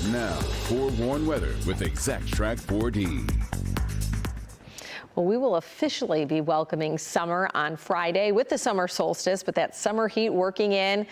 Now, forewarned weather with Exact Track 4D. Well, we will officially be welcoming summer on Friday with the summer solstice, but that summer heat working in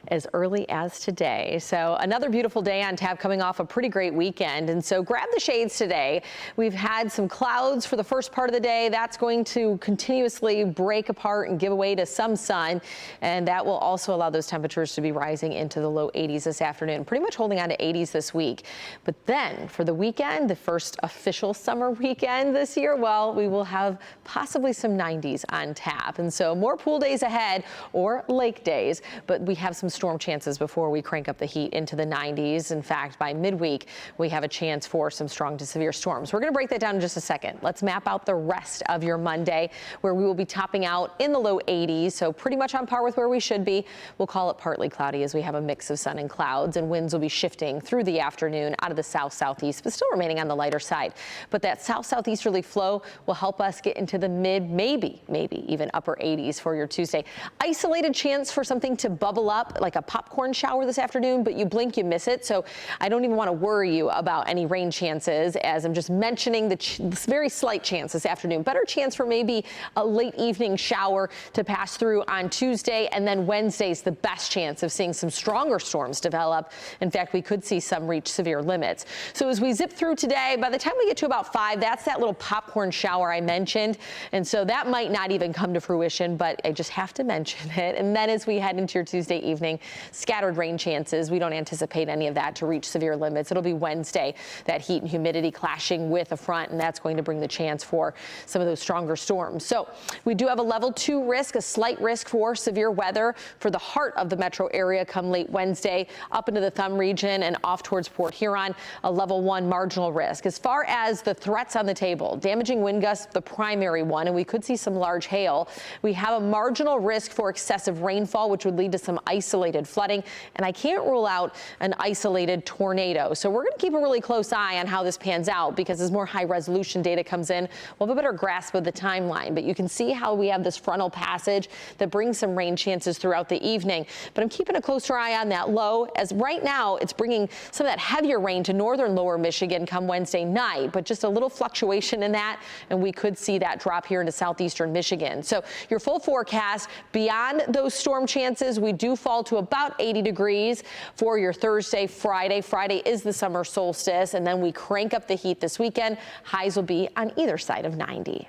as early as today. So another beautiful day on tap coming off a pretty great weekend. And so grab the shades today. We've had some clouds for the first part of the day. That's going to continuously break apart and give way to some sun. And that will also allow those temperatures to be rising into the low 80s this afternoon, pretty much holding on to 80s this week. But then for the weekend, the first official summer weekend this year, well, we will have possibly some 90s on tap. And so more pool days ahead or lake days, but we have some storm chances before we crank up the heat into the 90s. In fact, by midweek, we have a chance for some strong to severe storms. We're going to break that down in just a second. Let's map out the rest of your Monday, where we will be topping out in the low 80s. So pretty much on par with where we should be. We'll call it partly cloudy as we have a mix of sun and clouds, and winds will be shifting through the afternoon out of the south-southeast, but still remaining on the lighter side. But that south-southeasterly flow will help us get into the mid, maybe even upper 80s for your Tuesday. Isolated chance for something to bubble up like a popcorn shower this afternoon, but you blink, you miss it. So I don't even want to worry you about any rain chances, as I'm just mentioning this very slight chance this afternoon. Better chance for maybe a late evening shower to pass through on Tuesday, and then Wednesday's the best chance of seeing some stronger storms develop. In fact, we could see some reach severe limits. So as we zip through today, by the time we get to about 5, that's that little popcorn shower I mentioned. And so that might not even come to fruition, but I just have to mention it. And then as we head into your Tuesday evening, scattered rain chances. We don't anticipate any of that to reach severe limits. It'll be Wednesday, that heat and humidity clashing with a front, and that's going to bring the chance for some of those stronger storms. So we do have a level 2 risk, a slight risk for severe weather for the heart of the metro area come late Wednesday, up into the Thumb region and off towards Port Huron, a level 1 marginal risk. As far as the threats on the table, damaging wind gusts, the primary one, and we could see some large hail. We have a marginal risk for excessive rainfall, which would lead to some isolated flooding, and I can't rule out an isolated tornado. So we're going to keep a really close eye on how this pans out, because as more high resolution data comes in, we'll have a better grasp of the timeline. But you can see how we have this frontal passage that brings some rain chances throughout the evening. But I'm keeping a closer eye on that low, as right now it's bringing some of that heavier rain to northern lower Michigan come Wednesday night, but just a little fluctuation in that, and we could see that drop here into southeastern Michigan. So your full forecast, beyond those storm chances, we do fall to about 80 degrees for your Thursday, Friday. Friday is the summer solstice, and then we crank up the heat this weekend. Highs will be on either side of 90.